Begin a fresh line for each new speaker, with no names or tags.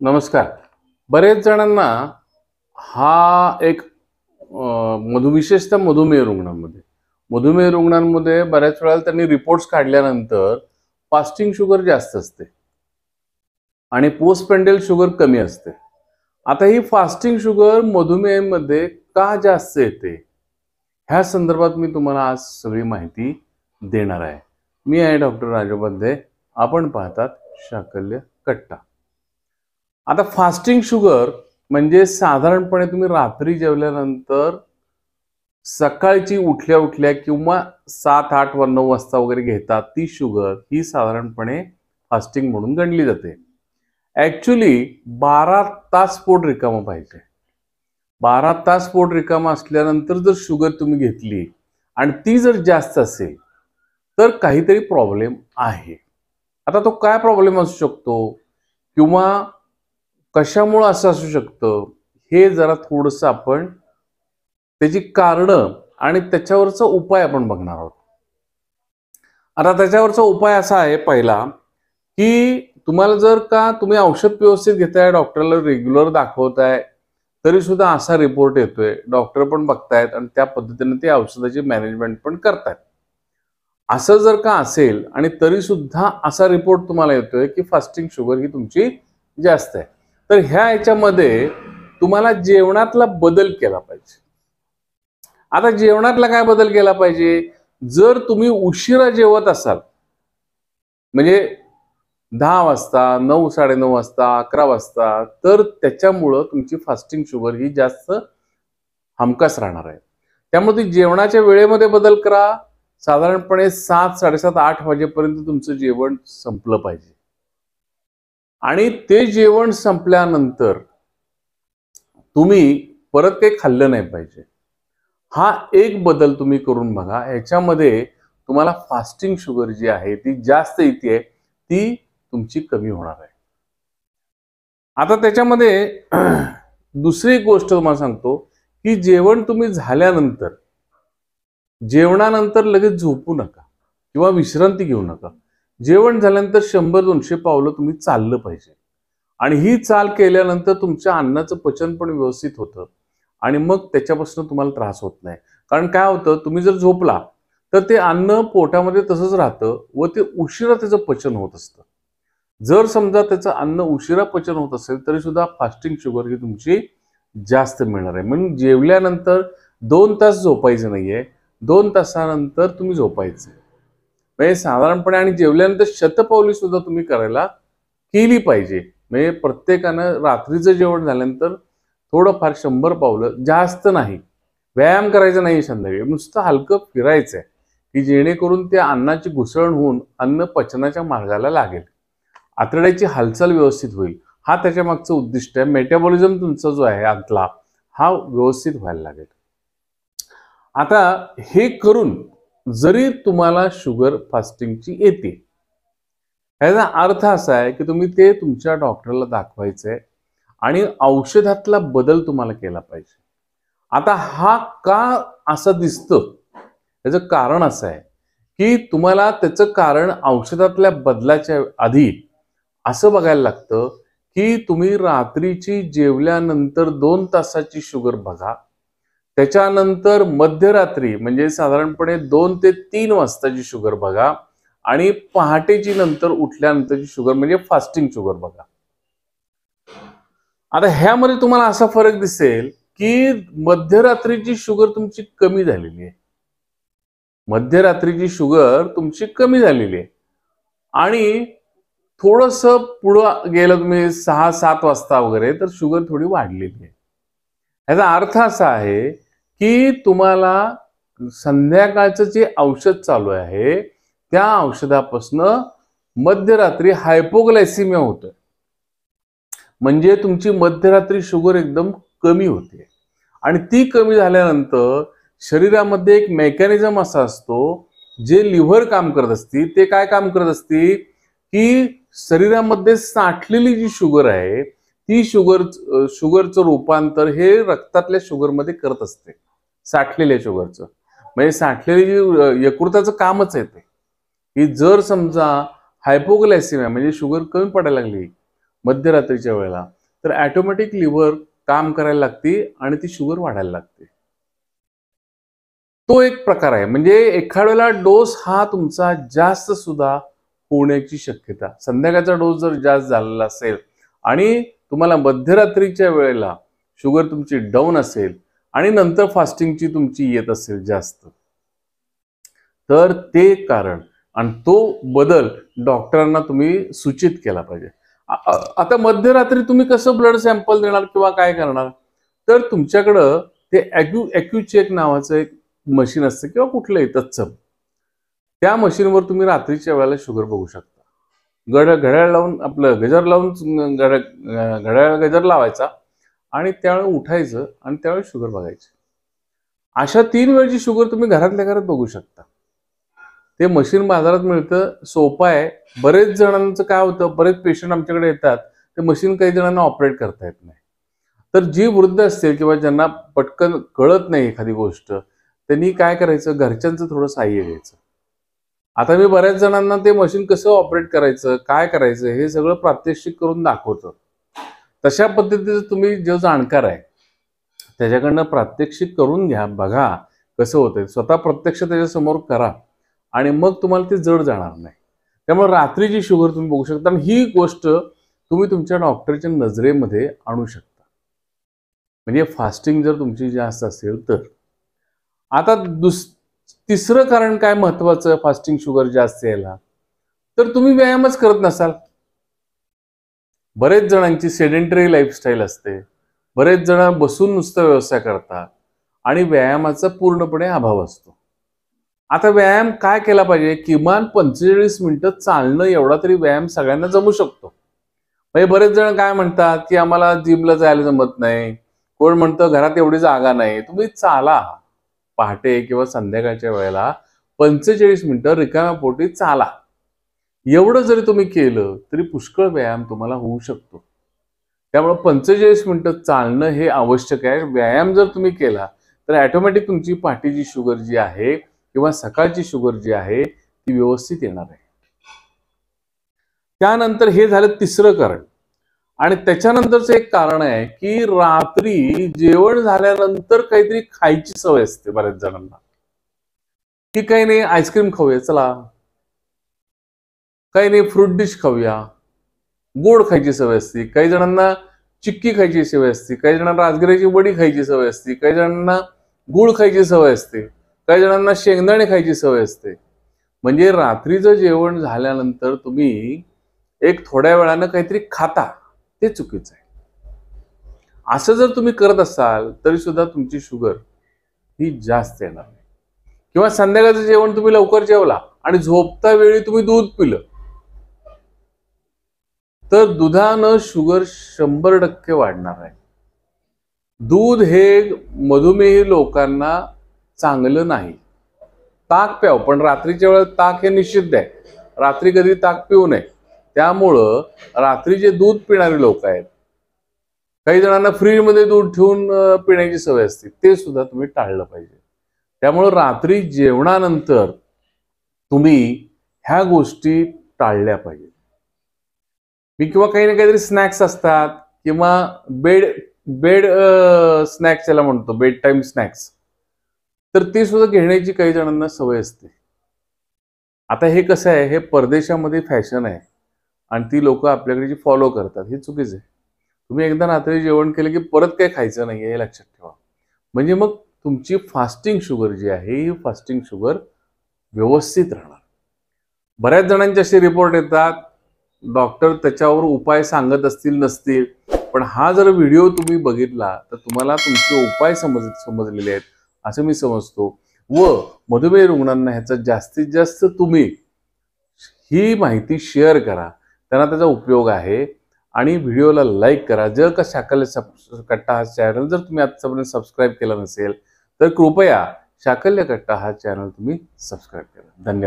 नमस्कार. बरेच जणांना हा एक विशेषतः मधुमेह रुग्णांमध्ये बऱ्याच वेळा त्यांनी रिपोर्ट्स काढल्यानंतर फास्टिंग शुगर जास्त असते आणि पोस्ट पेंडियल शुगर कमी असते. आता ही फास्टिंग शुगर मधुमेहामध्ये का जास्त येते ह्या संदर्भात मी तुम्हाला आज सगळी माहिती देणार आहे. मी आहे डॉक्टर राजोपाध्ये. आपण पाहतात शाकल्य कट्टा. आता फास्टिंग शुगर म्हणजे साधारणपणे तुम्ही रात्री जेवल्यानंतर सकाळची उठल्या उठल्या किंवा 7, 8 व 9 वाजता वगैरे घेतात ती शुगर ही साधारणपणे फास्टिंग म्हणून गणली जाते. ऍक्च्युली 12 तास पोट रिकामं पाहिजे. 12 तास पोट रिकामं असल्यानंतर जर शुगर तुम्ही घेतली आणि ती जर जास्त असेल तर काहीतरी प्रॉब्लेम आहे. आता तो काय प्रॉब्लेम असू शकतो किंवा कशामुळे असं असू शकतं हे जरा थोडंसं आपण त्याची कारणं आणि त्याच्यावरचा उपाय आपण बघणार आहोत. आता त्याच्यावरचा उपाय असा आहे पहिला की तुम्हाला जर का तुम्ही औषध व्यवस्थित घेताय, डॉक्टरला रेग्युलर दाखवताय, तरी सुद्धा असा रिपोर्ट येतोय, डॉक्टर पण बघतायत आणि त्या पद्धतीने ते औषधाची मॅनेजमेंट पण करतायत. असं जर का असेल आणि तरी सुद्धा असा रिपोर्ट तुम्हाला येतोय की फास्टिंग शुगर ही तुमची जास्त आहे, तर ह्या याच्यामध्ये तुम्हाला जेवणातला बदल केला पाहिजे. आता जेवणातला काय बदल केला पाहिजे? जर तुम्ही उशिरा जेवत असाल म्हणजे 10 वाजता, 9, 9:30 वाजता, 11 वाजता, तर त्याच्यामुळं तुमची फास्टिंग शुगर ही जास्त हमखास राहणार आहे. त्यामुळे ती जेवणाच्या वेळेमध्ये बदल करा. साधारणपणे 7, 7:30, 8 वाजेपर्यंत तुमचं जेवण संपलं पाहिजे आणि ते जेवण संपल्यानंतर तुम्ही परत काही खाल्लं नाही पाहिजे. हा एक बदल तुम्ही करून बघा. ह्याच्यामध्ये तुम्हाला फास्टिंग शुगर जी आहे ती जास्त येते ती तुमची कमी होणार आहे. आता त्याच्यामध्ये दुसरी गोष्ट तुम्हाला सांगतो की जेवण तुम्ही झाल्यानंतर जेवणानंतर लगेच झोपू नका किंवा विश्रांती घेऊ नका. जेवण झाल्यानंतर 100-200 पावलं तुम्ही चाललं पाहिजे आणि ही चाल केल्यानंतर तुमच्या अन्नाचं पचन पण व्यवस्थित होतं आणि मग त्याच्यापासून तुम्हाला त्रास होत नाही. कारण काय होतं, तुम्ही जर झोपला तर ते अन्न पोटामध्ये तसंच राहतं व ते उशिरा त्याचं पचन होत असतं. जर समजा त्याचं अन्न उशिरा पचन होत असेल तरी सुद्धा फास्टिंग शुगर ही तुमची जास्त मिळणार आहे. म्हणून जेवल्यानंतर 2 तास झोपायचं नाहीये, 2 तासानंतर तुम्ही झोपायचं. म्हणजे साधारणपणे आणि जेवल्यानंतर शतपावली सुद्धा तुम्ही करायला केली पाहिजे. म्हणजे प्रत्येकानं रात्रीचं जेवण झाल्यानंतर थोडंफार 100 पावलं, जास्त नाही, व्यायाम करायचा नाही, संध्याकाळी नुसतं हलकं फिरायचंय की जेणेकरून त्या अन्नाची घुसळण होऊन अन्न पचनाच्या मार्गाला लागेल, आतड्याची हालचाल व्यवस्थित होईल. हा त्याच्या मागचं उद्दिष्ट आहे. मेटाबॉलिझम तुमचा जो आहे आतला हा व्यवस्थित व्हायला लागेल. आता हे करून जरी तुम्हाला शुगर फास्टिंगची येते, याचा अर्थ असा आहे की तुम्ही ते तुमच्या डॉक्टरला दाखवायचंय आणि औषधातला बदल तुम्हाला केला पाहिजे. आता हा का असं दिसतं याचं कारण असं आहे की तुम्हाला त्याचं कारण औषधातल्या बदलाच्या आधी असं बघायला लागतं की तुम्ही रात्रीची जेवल्यानंतर 2 तासाची शुगर बघा, त्याच्यानंतर मध्यरात्री म्हणजे साधारणपणे 2 ते 3 वाजताची शुगर बघा आणि पहाटेची नंतर उठल्यानंतरची शुगर म्हणजे फास्टिंग शुगर बघा. आता ह्यामध्ये तुम्हाला असा फरक दिसेल की मध्यरात्रीची शुगर तुमची कमी झालेली आहे. मध्यरात्रीची शुगर तुमची कमी झालेली आहे आणि थोडंसं पुढं गेलं तुम्ही 6, 7 वाजता वगैरे तर शुगर थोडी वाढलेली आहे. याचा अर्थ असा आहे की तुम्हाला संध्याकाळचं जे औषध चालू आहे त्या औषधापासून मध्यरात्री हायपोग्लायसिमिया होतोय. म्हणजे तुमची मध्यरात्री शुगर एकदम कमी होते आणि ती कमी झाल्यानंतर शरीरामध्ये एक मेकॅनिझम असा असतो जे लिव्हर काम करत असते. ते काय काम करत असते की शरीरामध्ये साठलेली जी शुगर आहे ती शुगरचं रूपांतर हे रक्तातल्या शुगरमध्ये करत असते. साठलेल्या शुगरचं म्हणजे साठलेली जी यकृताचं कामच आहे ते की जर समजा हायपोग्लायसिमिया म्हणजे शुगर कमी पडायला लागली मध्यरात्रीच्या वेळेला, तर ऑटोमॅटिक लिव्हर काम करायला लागते आणि ती शुगर वाढायला लागते. तो एक प्रकार आहे. म्हणजे एखाद्या वेळेला डोस हा तुमचा जास्त सुद्धा होण्याची शक्यता, संध्याकाळचा डोस जर जास्त झालेला असेल आणि तुम्हाला मध्यरात्रीच्या वेळेला शुगर तुमची डाऊन असेल आणि नंतर फास्टिंगची तुमची येत असेल जास्त, तर ते कारण आणि तो बदल डॉक्टरांना तुम्ही सूचित केला पाहिजे. आता मध्यरात्री तुम्ही कसं ब्लड सॅम्पल देणार किंवा काय करणार, तर तुमच्याकडं ते ॲक्यूचेक नावाचं एक मशीन असतं किंवा कुठलंही तत्सम, त्या मशीनवर तुम्ही रात्रीच्या वेळेला शुगर बघू शकता. घड्याळ लावून आपलं गजर लावून घड्याळ गजर लावायचा आणि त्यावेळेला उठायचं आणि त्यावेळेस शुगर बघायची. अशा 3 वेळची शुगर तुम्ही घरातल्या घरात बघू शकता. ते मशीन बाजारात मिळतं, सोपं आहे. बरेच जणांचं काय होतं, बरेच पेशंट आमच्याकडे येतात, ते मशीन काही जणांना ऑपरेट करता येत नाही. तर जी वृद्ध असतील किंवा ज्यांना पटकन कळत नाही एखादी गोष्ट, त्यांनी काय करायचं, घरच्यांचं थोडं सहाय्य घ्यायचं. आता मी बऱ्याच जणांना ते मशीन कसं ऑपरेट करायचं, काय करायचं, हे सगळं प्रात्यक्षिक करून दाखवतो. तशा पद्धतीचं तुम्ही जो जाणकार आहे त्याच्याकडनं प्रात्यक्षिक करून घ्या, बघा कसं होतंय. स्वतः प्रत्यक्ष त्याच्यासमोर करा आणि मग तुम्हाला ते जड जाणार नाही. त्यामुळे रात्रीची शुगर तुम्ही बघू शकता आणि ही गोष्ट तुम्ही तुमच्या डॉक्टरच्या नजरेमध्ये आणू शकता. म्हणजे फास्टिंग जर तुमची जास्त असेल तर. आता तिसरं कारण काय महत्वाचं फास्टिंग शुगर जास्त यायला, तर तुम्ही व्यायामच करत नसाल. बरेच जणांची सेडेंटरी लाईफस्टाईल असते, बरेच जण बसून नुसतं व्यवसाय करतात आणि व्यायामाचा पूर्णपणे अभाव असतो. आता व्यायाम काय केला पाहिजे, किमान 45 मिनिटं चालणं एवढा तरी व्यायाम सगळ्यांना जमू शकतो. म्हणजे बरेच जण काय म्हणतात की आम्हाला जिमला जायला जमत नाही, कोण म्हणतं घरात एवढी जागा नाही. तुम्ही चाला, पहाटे किंवा संध्याकाळच्या वेळेला 45 मिनिटं रिकाम्या पोटी चाला. एवढं जरी तुम्ही केलं तरी पुष्कळ व्यायाम तुम्हाला होऊ शकतो. त्यामुळे 45 मिनिटं चालणं हे आवश्यक आहे. व्यायाम जर तुम्ही केला तर ऑटोमॅटिक तुमची पहाटेची शुगर जी आहे किंवा सकाळची शुगर जी आहे ती व्यवस्थित येणार आहे. त्यानंतर हे झालं तिसरं कारण. आणि त्याच्यानंतरचं एक कारण आहे की रात्री जेवण झाल्यानंतर काहीतरी खायची सवय असते बऱ्याच जणांना, की काही नाही आईस्क्रीम खाऊया, चला काही नाही फ्रूट डिश खाऊया, गोड खायची सवय असते. काही जणांना चिक्की खायची सवय असते, काही जणांना राजगिऱ्याची वडी खायची सवय असते, काही जणांना गुळ खायची सवय असते, काही जणांना शेंगदाणे खायची सवय असते. म्हणजे रात्रीचं जेवण झाल्यानंतर तुम्ही एक थोड्या वेळानं काहीतरी खाता, ते चुकीचं आहे. असं जर तुम्ही करत असाल तरी सुद्धा तुमची शुगर ही जास्त येणार नाही. किंवा संध्याकाळचं जेवण तुम्ही लवकर जेवला आणि झोपता वेळी तुम्ही दूध पिलं, तर दुधानं शुगर 100% वाढणार आहे. दूध हे मधुमेही लोकांना चांगलं नाही. ताक प्याव, पण रात्रीच्या वेळेत ताक हे निषिद्ध आहे. रात्री कधी ताक पिऊ नये. त्यामुळं रात्री जे दूध पिणारे लोक आहेत, काही जणांना फ्रीजमध्ये दूध ठेवून पिण्याची सवय असते, ते सुद्धा तुम्ही टाळलं पाहिजे. त्यामुळं रात्री जेवणानंतर तुम्ही ह्या गोष्टी टाळल्या पाहिजे. मी किंवा काही ना काहीतरी स्नॅक्स असतात किंवा बेड स्नॅक्स याला म्हणतो, बेड टाइम स्नॅक्स, तर ते सुद्धा घेण्याची काही जणांना सवय असते. आता हे कसं आहे, हे परदेशामध्ये फॅशन आहे आणि ती लोक आपल्याकडे जी फॉलो करतात, हे चुकीचं आहे. तुम्ही एकदा रात्री जेवण केलं की परत काही खायचं नाही हे लक्षात ठेवा. म्हणजे मग तुमची फास्टिंग शुगर जी आहे ही फास्टिंग शुगर व्यवस्थित राहणार. बऱ्याच जणांचे असे रिपोर्ट येतात, डॉक्टर त्याच्यावर उपाय सांगत असतील नसतील, पण हा जर व्हिडिओ तुम्ही बघितला तर तुम्हाला तुमचे उपाय समजलेले आहेत असं मी समजतो. व मधुमेह रुग्णांना ह्याचा जास्तीत जास्त तुम्ही ही माहिती शेअर करा, त्यांना त्याचा उपयोग आहे. आणि व्हिडिओला लाईक करा. जर का शाकल्य कट्टा हा चॅनल जर तुम्ही आतापर्यंत सबस्क्राईब केला नसेल तर कृपया शाकल्य कट्टा हा चॅनल तुम्ही सबस्क्राईब करा. धन्यवाद.